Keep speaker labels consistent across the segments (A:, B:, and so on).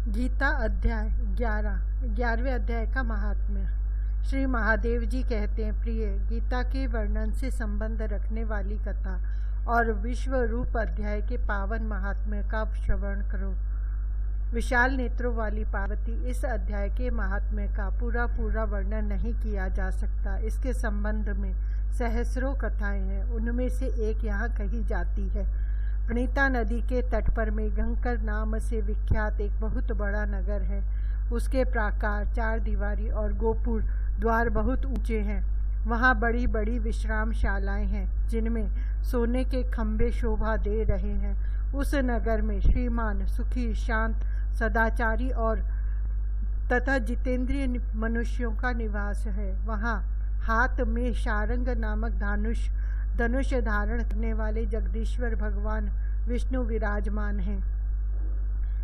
A: गीता अध्याय 11वें अध्याय का महात्म्य। श्री महादेव जी कहते हैं, प्रिय, गीता के वर्णन से संबंध रखने वाली कथा और विश्व रूप अध्याय के पावन महात्म्य का श्रवण करो। विशाल नेत्रों वाली पार्वती, इस अध्याय के महात्म्य का पूरा वर्णन नहीं किया जा सकता। इसके संबंध में सहस्रों कथाएं हैं। उनमें से एक यहाँ कही जाती है। प्रणीता नदी के तट पर मेघंकर नाम से विख्यात एक बहुत बड़ा नगर है। उसके प्राकार, चार दीवारी और गोपुर द्वार बहुत ऊंचे हैं। वहाँ बड़ी बड़ी विश्रामशालाएं हैं, जिनमें सोने के खंभे शोभा दे रहे हैं। उस नगर में श्रीमान, सुखी, शांत, सदाचारी और तथा जितेंद्रिय मनुष्यों का निवास है। वहाँ हाथ में शारंग नामक धनुष धारण करने वाले जगदीश्वर भगवान विष्णु विराजमान हैं।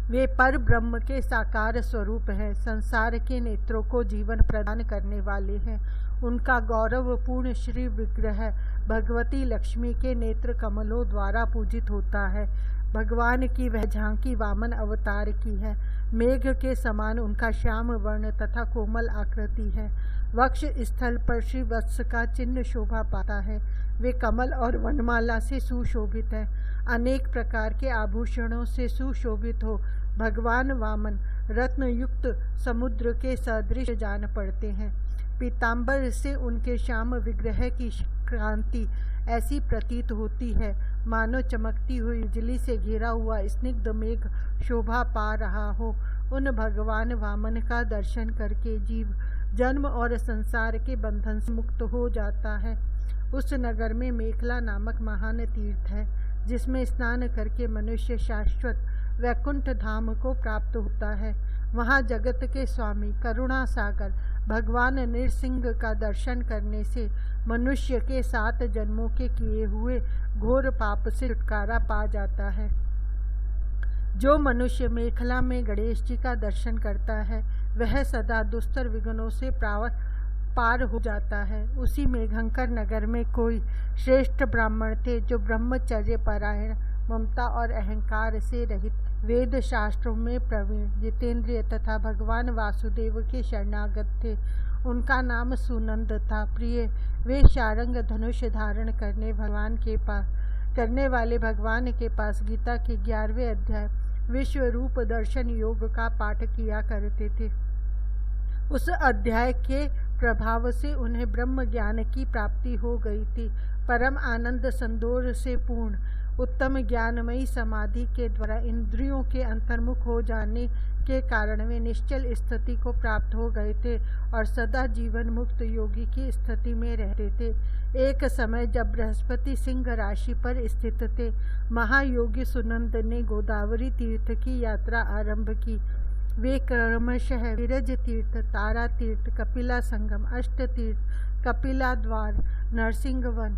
A: वे पर ब्रह्म के साकार स्वरूप हैं। संसार के नेत्रों को जीवन प्रदान करने वाले हैं। उनका गौरवपूर्ण श्री विग्रह भगवती लक्ष्मी के नेत्र कमलों द्वारा पूजित होता है। भगवान की वह झांकी वामन अवतार की है। मेघ के समान उनका श्याम वर्ण तथा कोमल आकृति है। वक्ष स्थल पर श्री वत्स का चिन्ह शोभा पाता है। वे कमल और वनमाला से सुशोभित हैं। अनेक प्रकार के आभूषणों से सुशोभित हो भगवान वामन रत्न युक्त समुद्र के सदृश जान पड़ते हैं। पीतांबर से उनके श्याम विग्रह की कांति ऐसी प्रतीत होती है मानो चमकती हुई बिजली से घिरा हुआ स्निग्ध मेघ शोभा पा रहा हो। उन भगवान वामन का दर्शन करके जीव जन्म और संसार के बंधन से मुक्त हो जाता है। उस नगर में मेखला नामक महान तीर्थ है, जिसमें स्नान करके मनुष्य शाश्वत वैकुंठ धाम को प्राप्त होता है। वहाँ जगत के स्वामी करुणा सागर भगवान नृसिंह का दर्शन करने से मनुष्य के 7 जन्मों के किए हुए घोर पाप से छुटकारा पा जाता है। जो मनुष्य मेखला में गणेश जी का दर्शन करता है, वह सदा दुस्तर विघ्नों से पार हो जाता है। उसी मेघंकर नगर में कोई श्रेष्ठ ब्राह्मण थे, जो ब्रह्मचर्य परायण, ममता और अहंकार से रहित, वेद शास्त्रों में प्रवीण, जितेंद्रिय तथा भगवान वासुदेव के शरणागत थे। उनका नाम सुनंद था। प्रिय, वे शारंग धनुष धारण करने वाले भगवान के पास गीता के 11वें अध्याय विश्व रूप दर्शन योग का पाठ किया करते थे। उस अध्याय के प्रभाव से उन्हें ब्रह्म ज्ञान की प्राप्ति हो गई थी। परम आनंद संदोष से पूर्ण उत्तम ज्ञानमयी समाधि के द्वारा इंद्रियों के अंतर्मुख हो जाने के कारण वे निश्चल स्थिति को प्राप्त हो गए थे और सदा जीवन मुक्त योगी की स्थिति में रहते थे। एक समय जब बृहस्पति सिंह राशि पर स्थित थे, महायोगी सुनंद ने गोदावरी तीर्थ की यात्रा आरंभ की। वे क्रमशः विरज तीर्थ, तारा तीर्थ, कपिला संगम, अष्ट तीर्थ, कपिला द्वार, नरसिंहवन,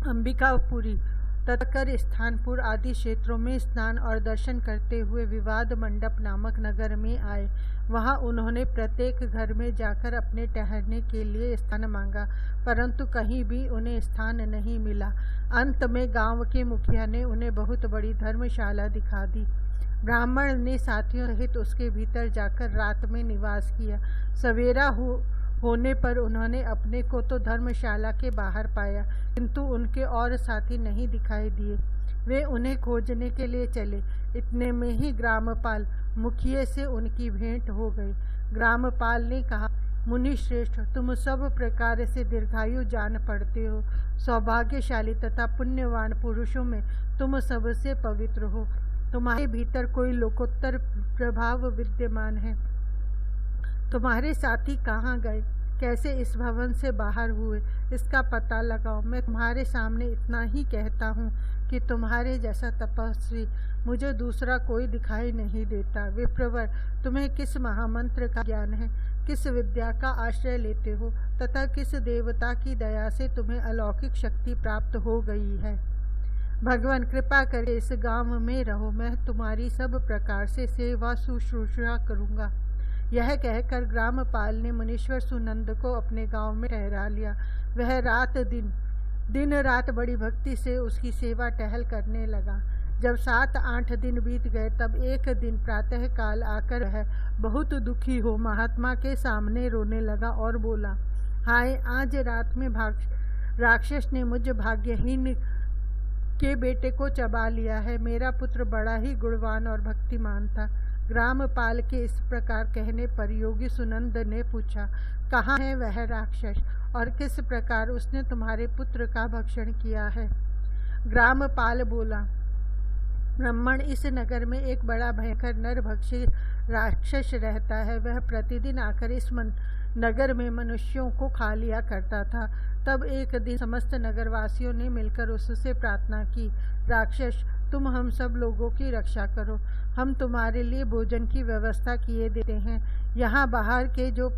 A: अंबिकापुरी, तत्कर स्थानपुर आदि क्षेत्रों में स्नान और दर्शन करते हुए विवाद मंडप नामक नगर में आए। वहां उन्होंने प्रत्येक घर में जाकर अपने ठहरने के लिए स्थान मांगा, परंतु कहीं भी उन्हें स्थान नहीं मिला। अंत में गांव के मुखिया ने उन्हें बहुत बड़ी धर्मशाला दिखा दी। ब्राह्मण ने साथियों सहित उसके भीतर जाकर रात में निवास किया। सवेरा होने पर उन्होंने अपने को तो धर्मशाला के बाहर पाया, किंतु उनके और साथी नहीं दिखाई दिए। वे उन्हें खोजने के लिए चले। इतने में ही ग्रामपाल मुखिए से उनकी भेंट हो गई। ग्रामपाल ने कहा, मुनि श्रेष्ठ, तुम सब प्रकार से दीर्घायु जान पड़ते हो। सौभाग्यशाली तथा पुण्यवान पुरुषों में तुम सबसे पवित्र हो। तुम्हारे भीतर कोई लोकोत्तर प्रभाव विद्यमान है। तुम्हारे साथी कहाँ गए, कैसे इस भवन से बाहर हुए, इसका पता लगाओ। मैं तुम्हारे सामने इतना ही कहता हूँ कि तुम्हारे जैसा तपस्वी मुझे दूसरा कोई दिखाई नहीं देता। विप्रवर, तुम्हें किस महामंत्र का ज्ञान है, किस विद्या का आश्रय लेते हो तथा किस देवता की दया से तुम्हें अलौकिक शक्ति प्राप्त हो गई है। भगवान, कृपा करके इस गांव में रहो। मैं तुम्हारी सब प्रकार से सेवा शुश्रूषा करूँगा। यह कहकर ग्रामपाल ने मुनीश्वर सुनंद को अपने गांव में ठहरा लिया। वह दिन रात बड़ी भक्ति से उसकी सेवा टहल करने लगा। जब 7-8 दिन बीत गए तब एक दिन प्रातः काल आकर वह बहुत दुखी हो महात्मा के सामने रोने लगा और बोला, हाय, आज रात में राक्षस ने मुझ भाग्यहीन के बेटे को चबा लिया है। मेरा पुत्र बड़ा ही गुणवान और भक्तिमान था। ग्रामपाल के इस प्रकार कहने पर योगी सुनंद ने पूछा, कहाँ है वह राक्षस और किस प्रकार उसने तुम्हारे पुत्र का भक्षण किया है? ग्रामपाल बोला, ब्राह्मण, इस नगर में एक बड़ा भयंकर नरभक्षी राक्षस रहता है। वह प्रतिदिन आकर इस नगर में मनुष्यों को खा लिया करता था। तब एक दिन समस्त नगरवासियों ने मिलकर उससे प्रार्थना की, राक्षस, तुम हम सब लोगों की रक्षा करो। हम तुम्हारे लिए भोजन की व्यवस्था किए देते हैं। यहाँ बाहर के जो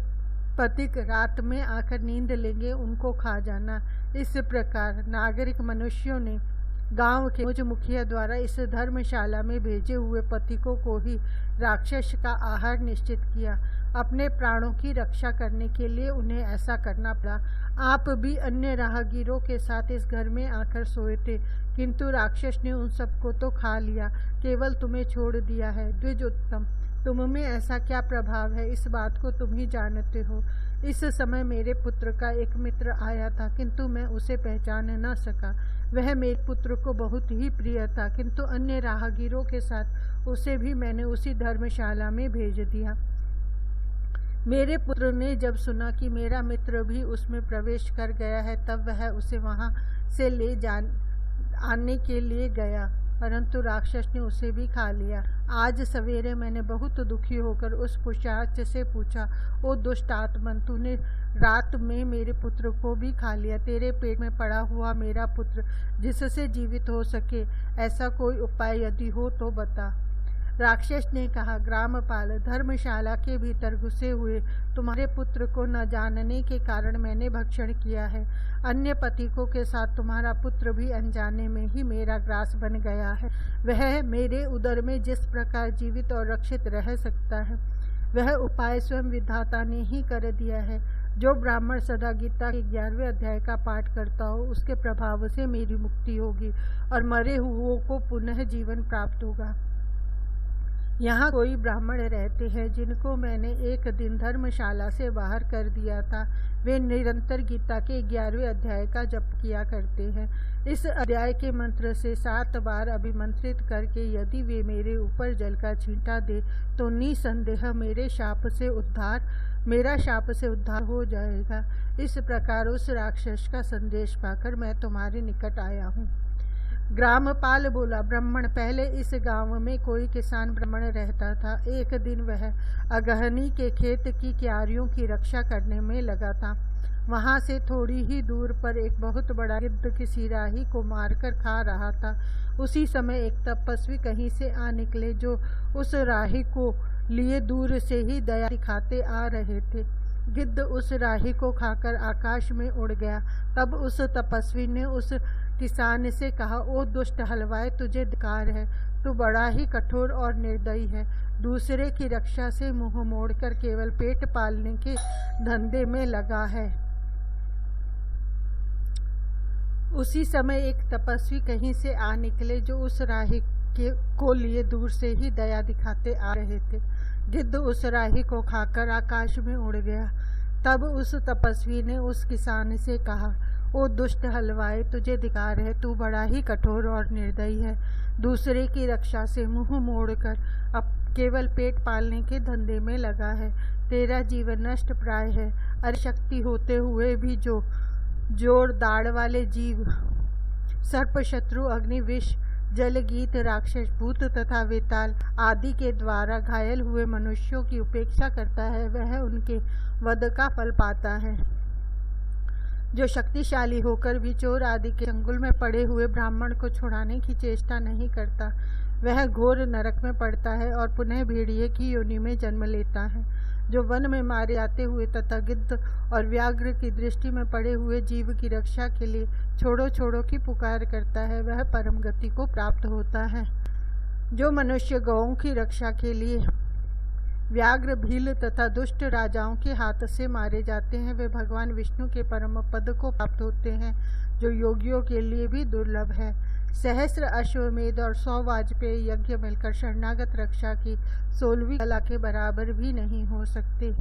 A: पथिक रात में आकर नींद लेंगे उनको खा जाना। इस प्रकार नागरिक मनुष्यों ने गांव के मुझ मुखिया द्वारा इस धर्मशाला में भेजे हुए पथिकों को ही राक्षस का आहार निश्चित किया। अपने प्राणों की रक्षा करने के लिए उन्हें ऐसा करना पड़ा। आप भी अन्य राहगीरों के साथ इस घर में आकर सोए थे, किंतु राक्षस ने उन सबको तो खा लिया, केवल तुम्हें छोड़ दिया है। द्विजोत्तम, तुम में ऐसा क्या प्रभाव है, इस बात को तुम ही जानते हो। इस समय मेरे पुत्र का एक मित्र आया था, किंतु मैं उसे पहचान न सका। वह मेरे पुत्र को बहुत ही प्रिय था, किंतु अन्य राहगीरों के साथ उसे भी मैंने उसी धर्मशाला में भेज दिया। मेरे पुत्र ने जब सुना कि मेरा मित्र भी उसमें प्रवेश कर गया है, तब वह उसे वहां से आने के लिए गया, परंतु राक्षस ने उसे भी खा लिया। आज सवेरे मैंने बहुत दुखी होकर उस पिशाच से पूछा, ओ दुष्ट आत्मन, तूने रात में मेरे पुत्र को भी खा लिया। तेरे पेट में पड़ा हुआ मेरा पुत्र जिससे जीवित हो सके, ऐसा कोई उपाय यदि हो तो बता। राक्षस ने कहा, ग्रामपाल, धर्मशाला के भीतर घुसे हुए तुम्हारे पुत्र को न जानने के कारण मैंने भक्षण किया है। अन्य पथिकों के साथ तुम्हारा पुत्र भी अनजाने में ही मेरा ग्रास बन गया है। वह मेरे उदर में जिस प्रकार जीवित और रक्षित रह सकता है, वह उपाय स्वयं विधाता ने ही कर दिया है। जो ब्राह्मण सदा गीता के 11वें अध्याय का पाठ करता हो, उसके प्रभाव से मेरी मुक्ति होगी और मरे हुओं को पुनः जीवन प्राप्त होगा। यहाँ कोई ब्राह्मण रहते हैं जिनको मैंने एक दिन धर्मशाला से बाहर कर दिया था। वे निरंतर गीता के 11वें अध्याय का जप किया करते हैं। इस अध्याय के मंत्र से 7 बार अभिमंत्रित करके यदि वे मेरे ऊपर जल का छींटा दे तो निसंदेह मेरा शाप से उद्धार हो जाएगा। इस प्रकार उस राक्षस का संदेश पाकर मैं तुम्हारे निकट आया हूँ। ग्रामपाल बोला, ब्राह्मण, पहले इस गांव में कोई किसान ब्राह्मण रहता था। एक दिन वह अगहनी के खेत की क्यारियों की रक्षा करने में लगा था। वहां से थोड़ी ही दूर पर एक बहुत बड़ा गिद्ध किसी राही को मारकर खा रहा था। उसी समय एक तपस्वी कहीं से आ निकले जो उस राही को लिए दूर से ही दया दिखाते आ रहे थे। गिद्ध उस राही को खाकर आकाश में उड़ गया। तब उस तपस्वी ने उस किसान से कहा, ओ दुष्ट हलवाई, तुझे धिक्कार है। तू बड़ा ही कठोर और निर्दयी है। दूसरे की रक्षा से मुंह मोड़कर केवल पेट पालने के धंधे में लगा है। उसी समय एक तपस्वी कहीं से आ निकले जो उस राही को लिए दूर से ही दया दिखाते आ रहे थे। गिद्ध उस राही को खाकर आकाश में उड़ गया। तब उस तपस्वी ने उस किसान से कहा, ओ दुष्ट हलवाई, तुझे धिक्कार है। तू बड़ा ही कठोर और निर्दयी है। दूसरे की रक्षा से मुंह मोड़कर अब केवल पेट पालने के धंधे में लगा है। तेरा जीवन नष्ट प्राय है। अरे शक्ति होते हुए भी जो जोर दाढ़ वाले जीव, सर्प, शत्रु, अग्नि, विष, जलगीत, राक्षस, भूत तथा वेताल आदि के द्वारा घायल हुए मनुष्यों की उपेक्षा करता है, वह उनके वध का फल पाता है। जो शक्तिशाली होकर भी चोर आदि के चंगुल में पड़े हुए ब्राह्मण को छुड़ाने की चेष्टा नहीं करता, वह घोर नरक में पड़ता है और पुनः भेड़िए की योनि में जन्म लेता है। जो वन में मारे जाते हुए तथा गिद्ध और व्याघ्र की दृष्टि में पड़े हुए जीव की रक्षा के लिए छोड़ो छोड़ो की पुकार करता है, वह परम गति को प्राप्त होता है। जो मनुष्य गौओं की रक्षा के लिए व्याघ्र, भील तथा दुष्ट राजाओं के हाथ से मारे जाते हैं, वे भगवान विष्णु के परम पद को प्राप्त होते हैं, जो योगियों के लिए भी दुर्लभ है। सहस्र अश्वमेध और 100 वाजपेयी यज्ञ मिलकर शरणागत रक्षा की 16वीं कला के बराबर भी नहीं हो सकते।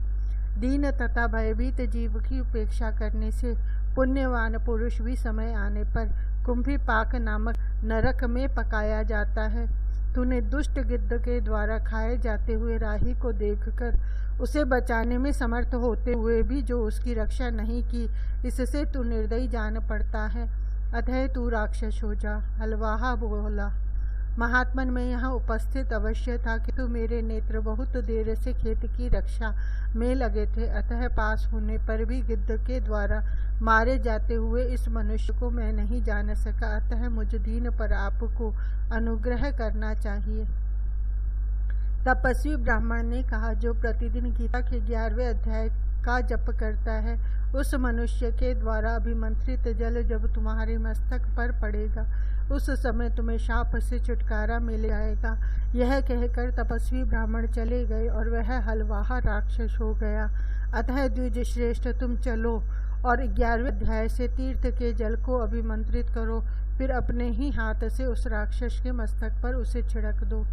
A: दीन तथा भयभीत जीव की उपेक्षा करने से पुण्यवान पुरुष भी समय आने पर कुंभीपाक नामक नरक में पकाया जाता है। तूने दुष्ट गिद्ध के द्वारा खाए जाते हुए राही को देखकर उसे बचाने में समर्थ होते हुए भी जो उसकी रक्षा नहीं की, इससे तू निर्दयी जान पड़ता है। अतः तू राक्षस हो जा। हलवाहा बोला, महात्मन में यहाँ उपस्थित अवश्य था कि तू मेरे नेत्र बहुत देर से खेत की रक्षा में लगे थे, अतः पास होने पर भी गिद्ध के द्वारा मारे जाते हुए इस मनुष्य को मैं नहीं जान सका, अतः मुझ दीन पर आपको अनुग्रह करना चाहिए। तपस्वी ब्राह्मण ने कहा, जो प्रतिदिन गीता के 11वें अध्याय का जप करता है, उस मनुष्य के द्वारा अभिमंत्रित जल जब तुम्हारे मस्तक पर पड़ेगा, उस समय तुम्हें शाप से छुटकारा मिल जाएगा। यह कहकर तपस्वी ब्राह्मण चले गए और वह हलवाहा राक्षस हो गया। अतः द्विज श्रेष्ठ, तुम चलो और 11वें अध्याय से तीर्थ के जल को अभिमंत्रित करो, फिर अपने ही हाथ से उस राक्षस के मस्तक पर उसे छिड़क दो।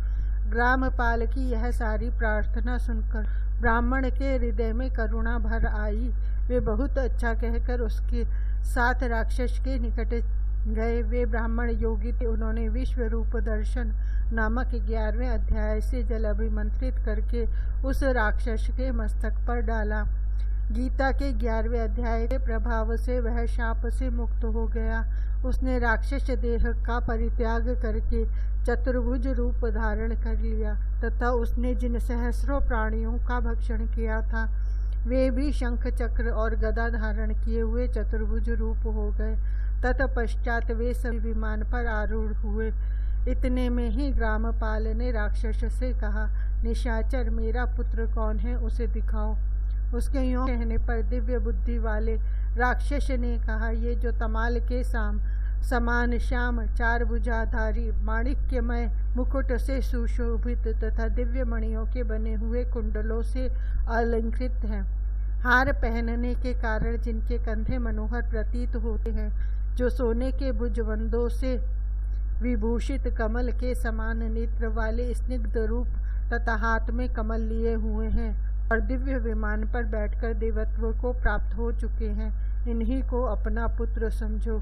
A: ग्रामपाल की यह सारी प्रार्थना सुनकर ब्राह्मण के हृदय में करुणा भर आई। वे बहुत अच्छा कहकर उसके साथ राक्षस के निकट गए। वे ब्राह्मण योगी थे। उन्होंने विश्व रूप दर्शन नामक 11वें अध्याय से जल अभिमंत्रित करके उस राक्षस के मस्तक पर डाला। गीता के 11वें अध्याय के प्रभाव से वह शाप से मुक्त हो गया। उसने राक्षस देह का परित्याग करके चतुर्भुज रूप धारण कर लिया तथा उसने जिन सहस्रों प्राणियों का भक्षण किया था, वे भी शंख चक्र और गदा धारण किए हुए चतुर्भुज रूप हो गए। तत्पश्चात वे सभी विमान पर आरूढ़ हुए। इतने में ही ग्रामपाल ने राक्षस से कहा, निशाचर, मेरा पुत्र कौन है, उसे दिखाओ। उसके यूं कहने पर दिव्य बुद्धि वाले राक्षस ने कहा, ये जो तमाल के समान श्याम 4 भुजाधारी माणिक्यमय मुकुट से सुशोभित तथा दिव्य मणियों के बने हुए कुंडलों से अलंकृत हैं, हार पहनने के कारण जिनके कंधे मनोहर प्रतीत होते हैं, जो सोने के भुजबंदों से विभूषित कमल के समान नेत्र वाले स्निग्ध रूप तथा हाथ में कमल लिए हुए हैं और दिव्य विमान पर बैठकर देवत्व को प्राप्त हो चुके हैं, इन्हीं को अपना पुत्र समझो।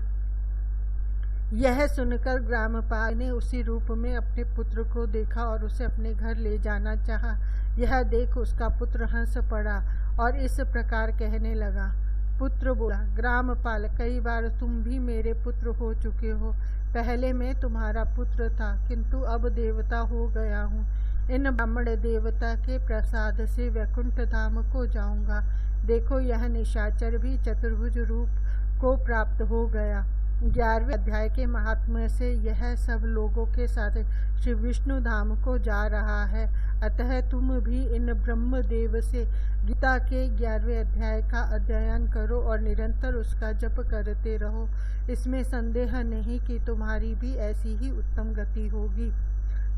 A: यह सुनकर ग्रामपाल ने उसी रूप में अपने पुत्र को देखा और उसे अपने घर ले जाना चाहा। यह देख उसका पुत्र हंस पड़ा और इस प्रकार कहने लगा। पुत्र बोला, ग्रामपाल, कई बार तुम भी मेरे पुत्र हो चुके हो। पहले मैं तुम्हारा पुत्र था, किंतु अब देवता हो गया हूँ। इन ब्राह्मण देवता के प्रसाद से वैकुंठ धाम को जाऊंगा। देखो, यह निशाचर भी चतुर्भुज रूप को प्राप्त हो गया। 11वें अध्याय के महात्म्य से यह सब लोगों के साथ श्री विष्णु धाम को जा रहा है। अतः तुम भी इन ब्रह्मदेव से गीता के 11वें अध्याय का अध्ययन करो और निरंतर उसका जप करते रहो। इसमें संदेह नहीं कि तुम्हारी भी ऐसी ही उत्तम गति होगी।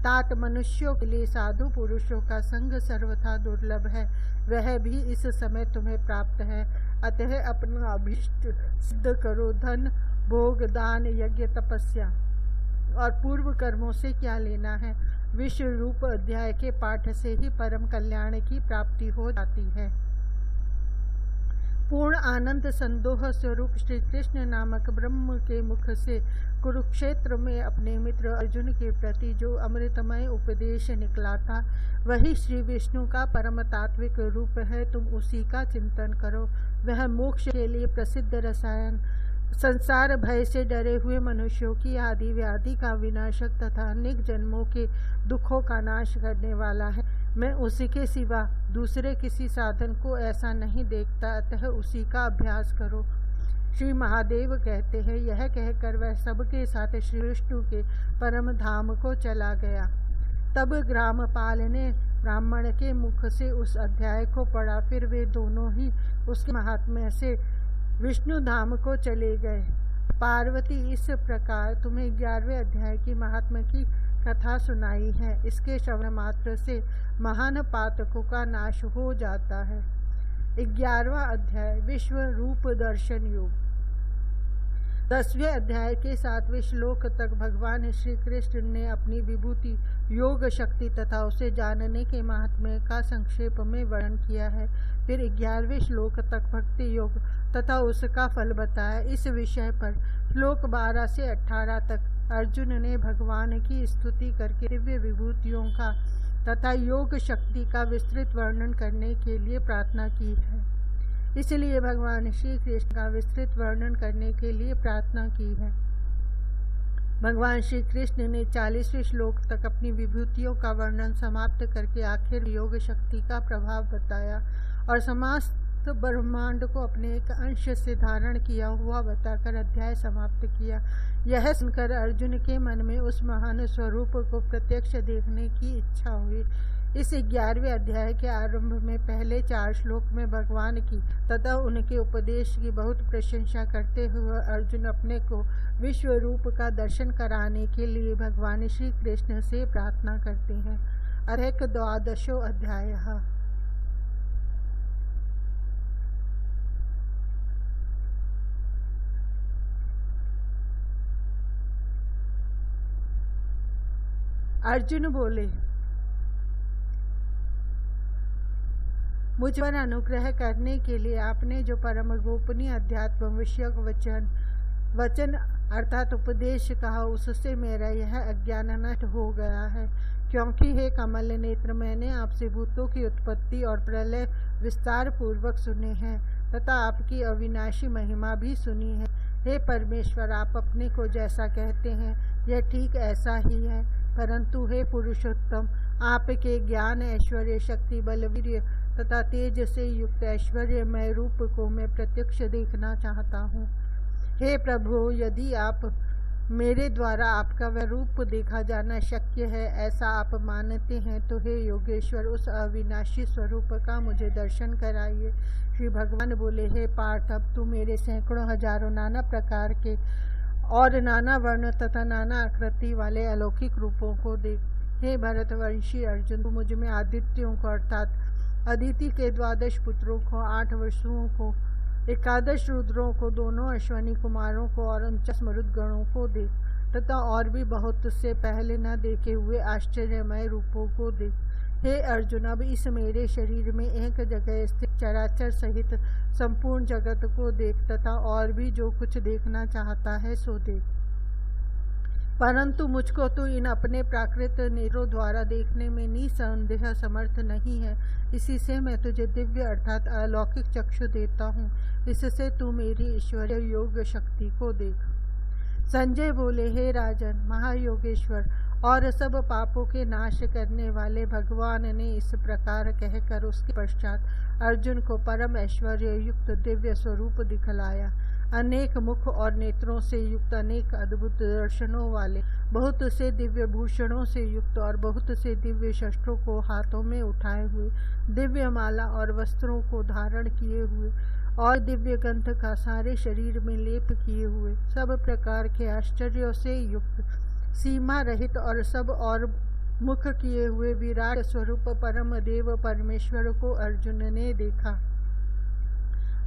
A: तात मनुष्यों के लिए साधु पुरुषों का संग सर्वथा दुर्लभ है, वह भी इस समय तुम्हें प्राप्त है। अतः अपना अभीष्ट सिद्ध करो। धन, भोग, दान, यज्ञ, तपस्या और पूर्व कर्मों से क्या लेना है। विश्व रूप अध्याय के पाठ से ही परम कल्याण की प्राप्ति हो जाती है। पूर्ण आनंद संदोह स्वरूप श्री कृष्ण नामक ब्रह्म के मुख से कुरुक्षेत्र में अपने मित्र अर्जुन के प्रति जो अमृतमय उपदेश निकला था, वही श्री विष्णु का परम तात्विक रूप है। तुम उसी का चिंतन करो। वह मोक्ष के लिए प्रसिद्ध रसायन, संसार भय से डरे हुए मनुष्यों की आदि व्याधि का विनाशक तथा अनेक जन्मों के दुखों का नाश करने वाला है। मैं उसी के सिवा दूसरे किसी साधन को ऐसा नहीं देखता, अतः उसी का अभ्यास करो। श्री महादेव कहते हैं, यह कहकर वह सबके साथ श्री विष्णु के परम धाम को चला गया। तब ग्रामपाल ने ब्राह्मण के मुख से उस अध्याय को पढ़ा। फिर वे दोनों ही उसके महात्म्य से विष्णु धाम को चले गए। पार्वती, इस प्रकार तुम्हें 11वें अध्याय की महात्म्य की कथा सुनाई है। इसके श्रवण मात्र से महान पातकों का नाश हो जाता है। 11वां अध्याय विश्व रूप दर्शन योग। 10वें अध्याय के 7वें श्लोक तक भगवान श्री कृष्ण ने अपनी विभूति, योग शक्ति तथा उसे जानने के महात्म्य का संक्षेप में वर्णन किया है। फिर 11वें श्लोक तक भक्ति योग तथा उसका फल बताया। इस विषय पर श्लोक 12 से 18 तक अर्जुन ने भगवान की स्तुति करके दिव्य विभूतियों का तथा योग शक्ति का विस्तृत वर्णन करने के लिए प्रार्थना की है। इसलिए भगवान श्री कृष्ण का विस्तृत वर्णन करने के लिए प्रार्थना की है। भगवान श्री कृष्ण ने 40वें श्लोक तक अपनी विभूतियों का वर्णन समाप्त करके आखिर योग शक्ति का प्रभाव बताया और समस्त ब्रह्मांड को अपने एक अंश से धारण किया हुआ बताकर अध्याय समाप्त किया। यह सुनकर अर्जुन के मन में उस महान स्वरूप को प्रत्यक्ष देखने की इच्छा हुई। इस 11वें अध्याय के आरंभ में पहले 4 श्लोक में भगवान की तथा उनके उपदेश की बहुत प्रशंसा करते हुए अर्जुन अपने को विश्व रूप का दर्शन कराने के लिए भगवान श्री कृष्ण से प्रार्थना करते हैं। अथ 12वां अध्याय। अर्जुन बोले, मुझ पर अनुग्रह करने के लिए आपने जो परम गोपनीय अध्यात्म विषयक वचन अर्थात उपदेश कहा, उससे मेरा यह अज्ञान नष्ट हो गया है। क्योंकि हे कमल नेत्र, मैंने आपसे भूतों की उत्पत्ति और प्रलय विस्तार पूर्वक सुने हैं तथा आपकी अविनाशी महिमा भी सुनी है। हे परमेश्वर, आप अपने को जैसा कहते हैं यह ठीक ऐसा ही है, परंतु हे पुरुषोत्तम, आपके ज्ञान, ऐश्वर्य, शक्ति, बल, वीर्य तथा तेज से युक्त ऐश्वर्यमय रूप को मैं प्रत्यक्ष देखना चाहता हूँ। हे प्रभु, यदि आप मेरे द्वारा आपका वह रूप देखा जाना शक्य है ऐसा आप मानते हैं तो हे योगेश्वर, उस अविनाशी स्वरूप का मुझे दर्शन कराइए। श्री भगवान बोले, हे पार्थ, अब तू मेरे सैकड़ों हजारों नाना प्रकार के और नाना वर्ण तथा नाना आकृति वाले अलौकिक रूपों को देख। हे भरतवंशी अर्जुन, तू मुझ में आदित्यों को अर्थात अदिति के 12 पुत्रों को, 8 वसुओं को, 11 रुद्रों को, दोनों अश्वनी कुमारों को और 49 मरुदगणों को देख तथा और भी बहुत से पहले न देखे हुए आश्चर्यमय रूपों को देख। हे अर्जुन, अब इस मेरे शरीर में एक जगह स्थित चराचर सहित संपूर्ण जगत को देख तथा और भी जो कुछ देखना चाहता है सो देख। परंतु मुझको तो इन अपने प्राकृत नेत्रों द्वारा देखने में निसंदेह समर्थ नहीं है। इसी से मैं तुझे दिव्य अर्थात अलौकिक चक्षु देता हूँ। इससे तू मेरी ईश्वरीय योग शक्ति को देख। संजय बोले, हे राजन, महायोगेश्वर और सब पापों के नाश करने वाले भगवान ने इस प्रकार कहकर उसके पश्चात अर्जुन को परम ऐश्वर्य युक्त दिव्य स्वरूप दिखलाया। अनेक मुख और नेत्रों से युक्त, अनेक अद्भुत दर्शनों वाले, बहुत से दिव्य भूषणों से युक्त और बहुत से दिव्य शस्त्रों को हाथों में उठाए हुए, दिव्य माला और वस्त्रों को धारण किए हुए और दिव्य गंध का सारे शरीर में लेप किए हुए, सब प्रकार के आश्चर्यों से युक्त, सीमा रहित और सब और मुख किए हुए विराट स्वरूप परम देव परमेश्वर को अर्जुन ने देखा।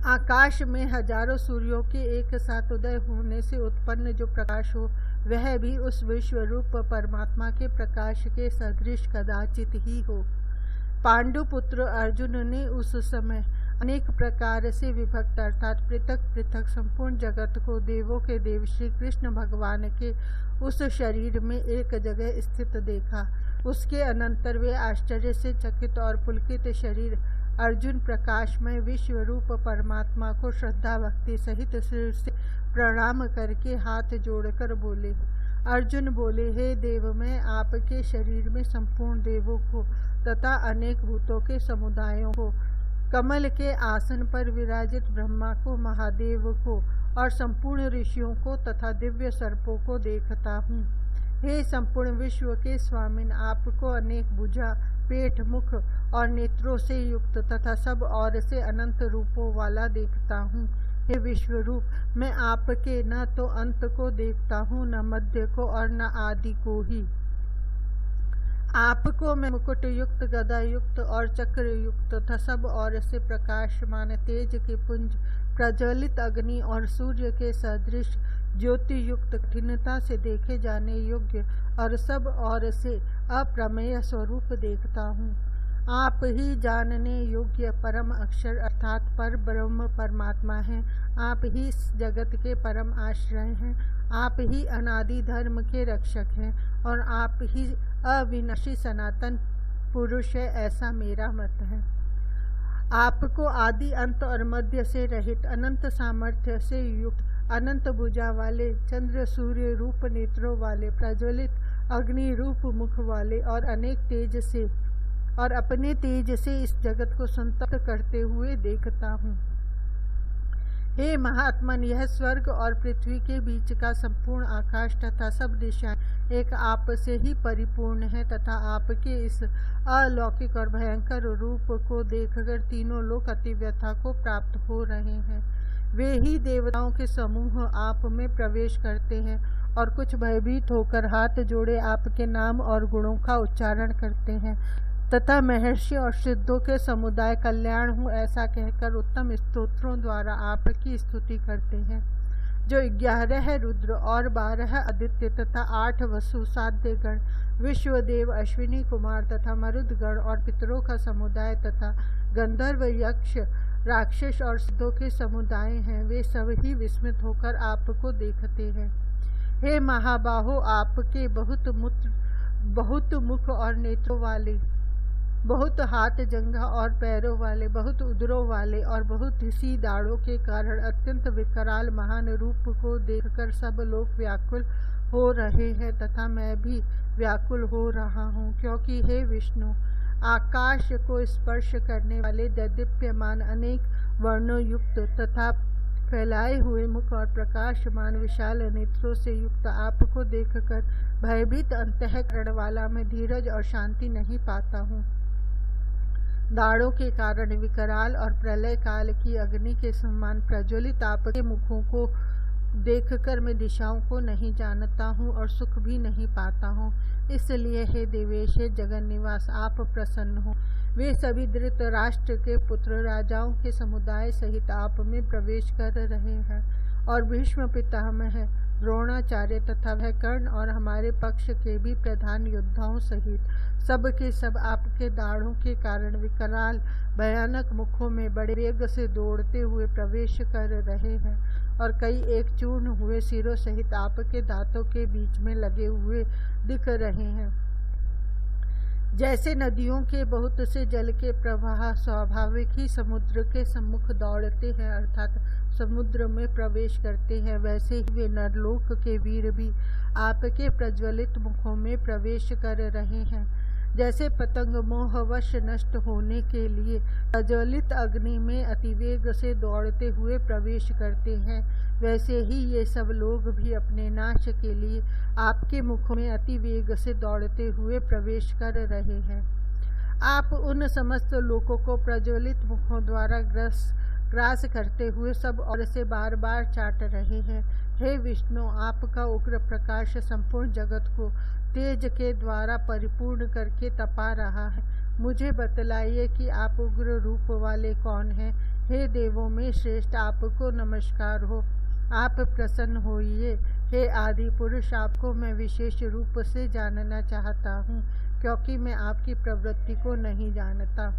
A: आकाश में हजारों सूर्यों के एक साथ उदय होने से उत्पन्न जो प्रकाश हो, वह भी उस विश्व रूप परमात्मा के प्रकाश के सदृश कदाचित ही हो। पांडुपुत्र अर्जुन ने उस समय अनेक प्रकार से विभक्त अर्थात पृथक पृथक संपूर्ण जगत को देवों के देव श्री कृष्ण भगवान के उस शरीर में एक जगह स्थित देखा। उसके अनंतर वे आश्चर्य से चकित और पुलकित शरीर अर्जुन प्रकाशमय विश्व रूप परमात्मा को श्रद्धा भक्ति सहित सिर से प्रणाम करके हाथ जोड़कर बोले। अर्जुन बोले, हे देव, मैं आपके शरीर में संपूर्ण देवों को तथा अनेक भूतों के समुदायों को, कमल के आसन पर विराजित ब्रह्मा को, महादेव को और संपूर्ण ऋषियों को तथा दिव्य सर्पों को देखता हूँ। हे संपूर्ण विश्व के स्वामिन, आपको अनेक भुजा, पेट, मुख और नेत्रों से युक्त तथा सब और से अनंत रूपों वाला देखता हूँ। हे विश्व रूप, मैं आपके न तो अंत को देखता हूँ, न मध्य को और न आदि को ही। आपको मैं मुकुट युक्त, गदा युक्त और चक्र युक्त तथा सब और से प्रकाशमान तेज के पुंज, प्रज्वलित अग्नि और सूर्य के सदृश ज्योति युक्त कठिनता से देखे जाने योग्य और सब और से अप्रमेय स्वरूप देखता हूँ। आप ही जानने योग्य परम अक्षर अर्थात पर ब्रह्म परमात्मा हैं। आप ही इस जगत के परम आश्रय हैं। आप ही अनादि धर्म के रक्षक हैं और आप ही अविनाशी सनातन पुरुष है, ऐसा मेरा मत है। आपको आदि अंत और मध्य से रहित, अनंत सामर्थ्य से युक्त, अनंत भुजा वाले, चंद्र सूर्य रूप नेत्रों वाले, प्रज्वलित अग्नि रूप मुख वाले और अनेक तेज से और अपने तेज से इस जगत को संतप्त करते हुए देखता हूँ। हे महात्मन, यह स्वर्ग और पृथ्वी के बीच का संपूर्ण आकाश तथा सब दिशाएं एक आप से ही परिपूर्ण है तथा आपके इस अलौकिक और भयंकर रूप को देखकर तीनों लोग अति व्यथा को प्राप्त हो रहे हैं। वे ही देवताओं के समूह आप में प्रवेश करते हैं और कुछ भयभीत होकर हाथ जोड़े आपके नाम और गुणों का उच्चारण करते हैं तथा महर्षि और सिद्धों के समुदाय कल्याण हूँ ऐसा कहकर उत्तम स्तोत्रों द्वारा आपकी स्तुति करते हैं। जो 11 रुद्र और 12 आदित्य तथा 8 वसु, साध्य गण, विश्वदेव, अश्विनी कुमार तथा मरुदगण और पितरों का समुदाय तथा गंधर्व, यक्ष, राक्षस और सिद्धों के समुदाय हैं, वे सब ही विस्मित होकर आपको देखते हैं। हे महाबाहो, आपके बहुत मुख और नेत्रों वाले, बहुत हाथ जंघा और पैरों वाले, बहुत उदरों वाले और बहुत सी दाढ़ों के कारण अत्यंत विकराल महान रूप को देखकर सब लोग व्याकुल हो रहे हैं तथा मैं भी व्याकुल हो रहा हूँ, क्योंकि हे विष्णु, आकाश को स्पर्श करने वाले दैदीप्यमान अनेक वर्णों युक्त तथा फैलाए हुए मुख और प्रकाशमान विशाल नेत्रों से युक्त आपको देखकर भयभीत अंतःकरण वाला मैं धीरज और शांति नहीं पाता हूँ। दाढ़ों के कारण विकराल और प्रलय काल की अग्नि के समान प्रज्वलित आपके मुखों को देखकर मैं दिशाओं को नहीं जानता हूँ और सुख भी नहीं पाता हूँ। इसलिए हे देवेश, हे जगन निवास, आप प्रसन्न हो। वे सभी धृतराष्ट्र के पुत्र राजाओं के समुदाय सहित आप में प्रवेश कर रहे हैं और भीष्म पितामह, द्रोणाचार्य तथा वह कर्ण और हमारे पक्ष के भी प्रधान योद्धाओं सहित सब के सब आपके दाढ़ों के कारण विकराल भयानक मुखों में बड़े वेग से दौड़ते हुए प्रवेश कर रहे हैं और कई एक चूर्ण हुए सिरों सहित आपके दांतों के बीच में लगे हुए दिख रहे हैं। जैसे नदियों के बहुत से जल के प्रवाह स्वाभाविक ही समुद्र के सम्मुख दौड़ते हैं अर्थात समुद्र में प्रवेश करते हैं, वैसे ही वे नरलोक के वीर भी आपके प्रज्वलित मुखों में प्रवेश कर रहे हैं। जैसे पतंग मोहवश नष्ट होने के लिए प्रज्वलित अग्नि में अतिवेग से दौड़ते हुए प्रवेश करते हैं, वैसे ही ये सब लोग भी अपने नाश के लिए आपके मुख में अतिवेग से दौड़ते हुए प्रवेश कर रहे हैं। आप उन समस्त लोगों को प्रज्वलित मुखों द्वारा ग्रास करते हुए सब और से बार बार चाट रहे हैं। हे विष्णु, आपका उग्र प्रकाश संपूर्ण जगत को तेज के द्वारा परिपूर्ण करके तपा रहा है। मुझे बतलाइए कि आप उग्र रूप वाले कौन हैं। हे देवों में श्रेष्ठ, आपको नमस्कार हो। आप प्रसन्न होइए। हे आदि पुरुष, आपको मैं विशेष रूप से जानना चाहता हूँ, क्योंकि मैं आपकी प्रवृत्ति को नहीं जानता।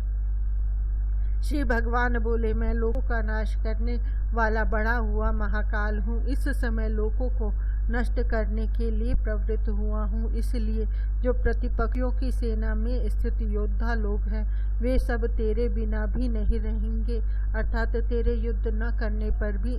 A: श्री भगवान बोले, मैं लोगों का नाश करने वाला बड़ा हुआ महाकाल हूँ। इस समय लोगों को नष्ट करने के लिए प्रवृत्त हुआ हूँ। इसलिए जो प्रतिपक्षियों की सेना में स्थित योद्धा लोग हैं, वे सब तेरे बिना भी नहीं रहेंगे, अर्थात तेरे युद्ध न करने पर भी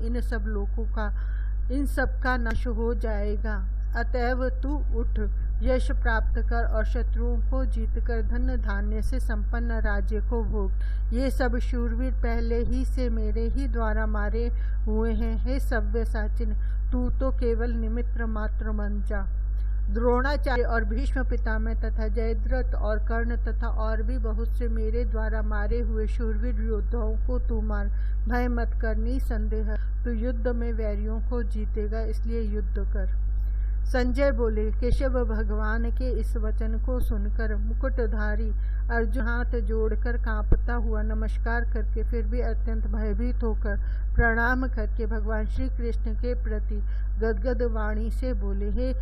A: इन सब का नाश हो जाएगा। अतएव तू उठ, यश प्राप्त कर और शत्रुओं को जीतकर धन धान्य से संपन्न राज्य को भोग। ये सब शूरवीर पहले ही से मेरे ही द्वारा मारे हुए हैं। हे सव्यसाचिन, तू तो केवल निमित्त मात्र बन जा। द्रोणाचार्य और भीष्म पितामह तथा जयद्रथ और कर्ण तथा और भी बहुत से मेरे द्वारा मारे हुए शूरवीर योद्धाओं को तू मार। भय मत कर, निसंदेह तू युद्ध में वैरियों को जीतेगा, इसलिए युद्ध कर। संजय बोले, केशव भगवान के इस वचन को सुनकर मुकुटधारी अर्जुन हाथ जोड़कर कांपता हुआ नमस्कार करके फिर भी अत्यंत भयभीत होकर प्रणाम करके भगवान श्री कृष्ण के प्रति गदगद वाणी से बोले, हे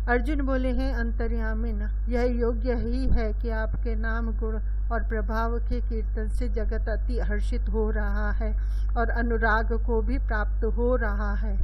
A: अर्जुन बोले, हैं अंतर्यामिन, यह योग्य ही है कि आपके नाम गुण और प्रभाव के कीर्तन से जगत अति हर्षित हो रहा है और अनुराग को भी प्राप्त हो रहा है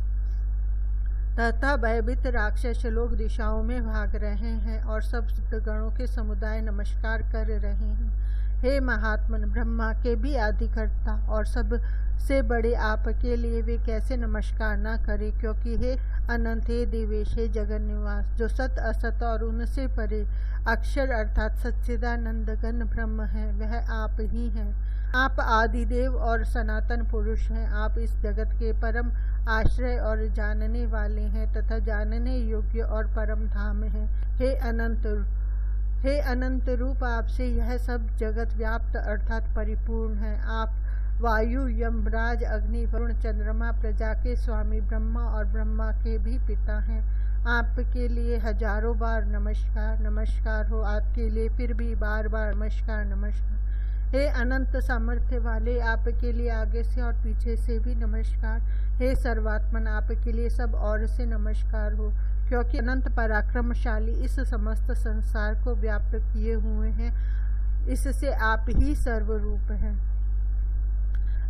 A: तथा भयभीत राक्षस लोग दिशाओं में भाग रहे हैं और सब गणों के समुदाय नमस्कार कर रहे हैं। हे महात्मन, ब्रह्मा के भी आदिकर्ता और सबसे बड़े आपके लिए वे कैसे नमस्कार न करें, क्योंकि हे अनंत, हे देवेश, हे जगन निवास, जो सत असत और उनसे परे अक्षर अर्थात सच्चिदानंद घन ब्रह्म है, वह आप ही हैं। आप आदिदेव और सनातन पुरुष हैं। आप इस जगत के परम आश्रय और जानने वाले हैं तथा जानने योग्य और परम धाम हैं। हे अनंत रूप, आपसे यह सब जगत व्याप्त अर्थात परिपूर्ण है। आप वायु, यमराज, अग्नि, वरुण, चंद्रमा, प्रजा के स्वामी ब्रह्मा और ब्रह्मा के भी पिता हैं। आपके लिए हजारों बार नमस्कार नमस्कार हो, आपके लिए फिर भी बार बार नमस्कार नमस्कार। हे अनंत सामर्थ्य वाले, आपके लिए आगे से और पीछे से भी नमस्कार। हे सर्वात्मन, आपके लिए सब ओर से नमस्कार हो, क्योंकि अनंत पराक्रमशाली इस समस्त संसार को व्याप्त किए हुए हैं। इससे आप ही सर्वरूप हैं।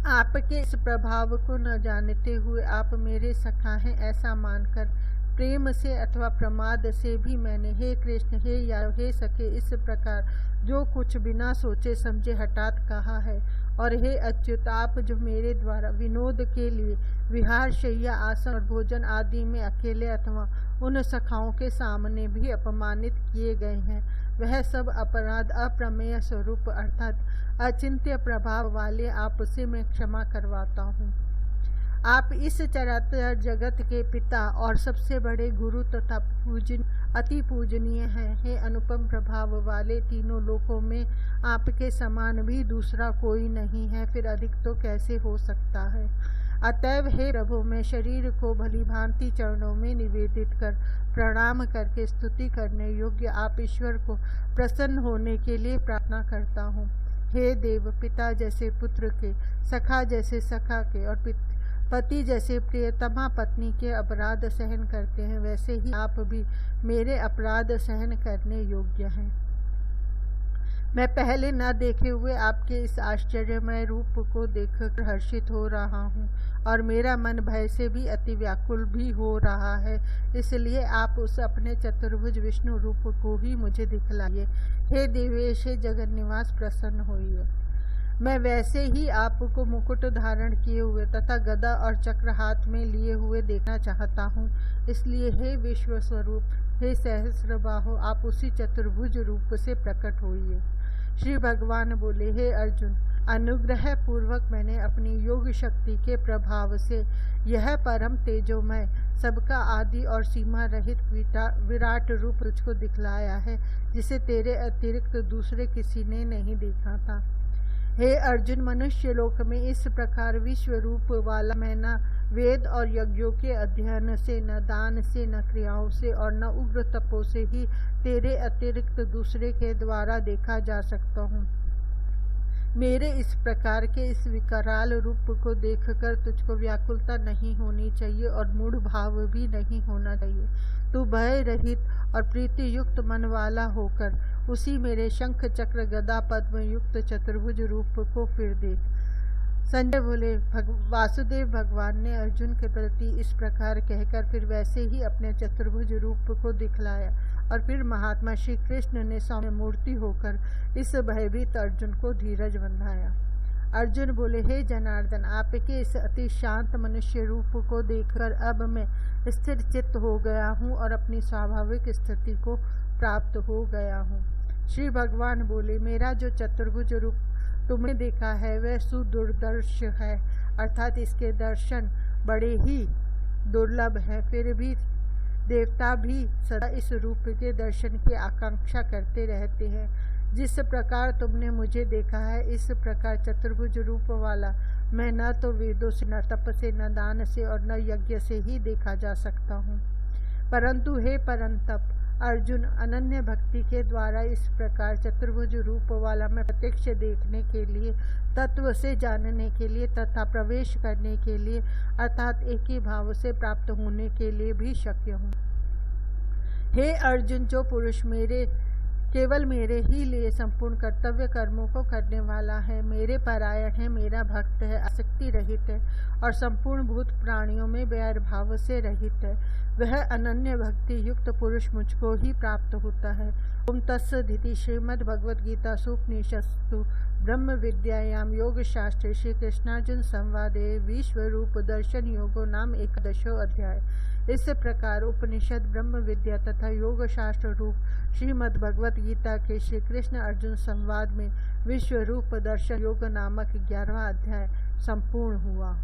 A: आपके इस प्रभाव को न जानते हुए आप मेरे सखा हैं ऐसा मानकर प्रेम से अथवा प्रमाद से भी मैंने हे कृष्ण, हे यादव, हे सखे इस प्रकार जो कुछ बिना सोचे समझे हठात कहा है। और हे अच्युत, आप जो मेरे द्वारा विनोद के लिए विहार, शैया, आसन और भोजन आदि में अकेले अथवा उन सखाओं के सामने भी अपमानित किए गए हैं, वह सब अपराध अप्रमेय स्वरूप अर्थात अचिंत्य प्रभाव वाले आपसे मैं क्षमा करवाता हूँ। आप इस चराचर जगत के पिता और सबसे बड़े गुरु तथा अति पूजनीय हैं। हे अनुपम प्रभाव वाले, तीनों लोकों में आपके समान भी दूसरा कोई नहीं है, फिर अधिक तो कैसे हो सकता है। अतएव हे प्रभु, मैं शरीर को भली भांति चरणों में निवेदित कर प्रणाम करके स्तुति करने योग्य आप ईश्वर को प्रसन्न होने के लिए प्रार्थना करता हूँ। हे देव, पिता जैसे पुत्र के, सखा जैसे सखा के और पति जैसे प्रियतमा पत्नी के अपराध सहन करते हैं, वैसे ही आप भी मेरे अपराध सहन करने योग्य हैं। मैं पहले न देखे हुए आपके इस आश्चर्यमय रूप को देखकर हर्षित हो रहा हूँ और मेरा मन भय से भी अति व्याकुल भी हो रहा है। इसलिए आप उस अपने चतुर्भुज विष्णु रूप को ही मुझे दिखलाइए। हे देवेश, हे जगन निवास, प्रसन्न होइए। मैं वैसे ही आपको मुकुट धारण किए हुए तथा गदा और चक्र हाथ में लिए हुए देखना चाहता हूँ। इसलिए हे विश्व स्वरूप, हे सहस्रबाहो, आप उसी चतुर्भुज रूप से प्रकट होइए। श्री भगवान बोले, हे अर्जुन, अनुग्रह पूर्वक मैंने अपनी योग शक्ति के प्रभाव से यह परम तेजोमय, सबका आदि और सीमा रहित विराट रूप तुझको दिखलाया है, जिसे तेरे अतिरिक्त दूसरे किसी ने नहीं देखा था। हे अर्जुन, मनुष्य लोक में इस प्रकार विश्व रूप वाला मैं न वेद और यज्ञों के अध्ययन से, न दान से, न क्रियाओं से और न उग्र तपों से ही तेरे अतिरिक्त दूसरे के द्वारा देखा जा सकता हूँ। मेरे इस प्रकार के इस विकराल रूप को देखकर तुझको व्याकुलता नहीं होनी चाहिए और मूढ़ भाव भी नहीं होना चाहिए। तू भय रहित और प्रीति युक्त मन वाला होकर उसी मेरे शंख चक्र गदा पद्म युक्त चतुर्भुज रूप को फिर देख। संजय बोले, वासुदेव भगवान ने अर्जुन के प्रति इस प्रकार कहकर फिर वैसे ही अपने चतुर्भुज रूप को दिखलाया और फिर महात्मा श्री कृष्ण ने सौम्य मूर्ति होकर इस भयभीत अर्जुन को धीरज बंधाया। अर्जुन बोले, हे जनार्दन, आपके इस अति शांत मनुष्य रूप को देखकर अब मैं स्थिर चित्त हो गया हूँ और अपनी स्वाभाविक स्थिति को प्राप्त हो गया हूँ। श्री भगवान बोले, मेरा जो चतुर्भुज रूप तुमने देखा है वह सुदुर्दर्श है, अर्थात इसके दर्शन बड़े ही दुर्लभ हैं। फिर भी देवता भी सदा इस रूप के दर्शन की आकांक्षा करते रहते हैं। जिस प्रकार तुमने मुझे देखा है, इस प्रकार चतुर्भुज रूप वाला मैं न तो वेदों से, न तप से, न दान से और न यज्ञ से ही देखा जा सकता हूँ। परंतु हे परंतप अर्जुन, अनन्य भक्ति के द्वारा इस प्रकार चतुर्भुज रूप वाला मैं प्रत्यक्ष देखने के लिए, तत्व से जानने के लिए तथा प्रवेश करने के लिए अर्थात एक ही भाव से प्राप्त होने के लिए भी शक्य हूँ। हे अर्जुन, जो पुरुष केवल मेरे ही लिए संपूर्ण कर्तव्य कर्मों को करने वाला है, मेरे परायण है, मेरा भक्त है, आसक्ति रहित है और संपूर्ण भूत प्राणियों में वैर भाव से रहित है, वह अनन्य भक्ति युक्त पुरुष मुझको ही प्राप्त होता है। ओम तत्सदिति श्रीमद् भगवद गीता सूपनिषत्सु ब्रह्म विद्यायाम योग शास्त्रे श्री कृष्णार्जुन संवादे विश्व रूप दर्शन योगो नाम 11वां अध्याय। इस प्रकार उपनिषद, ब्रह्म विद्या तथा योग शास्त्र रूप श्रीमद् भगवद गीता के श्री कृष्ण अर्जुन संवाद में विश्व रूप दर्शन योग नामक 11वां अध्याय संपूर्ण हुआ।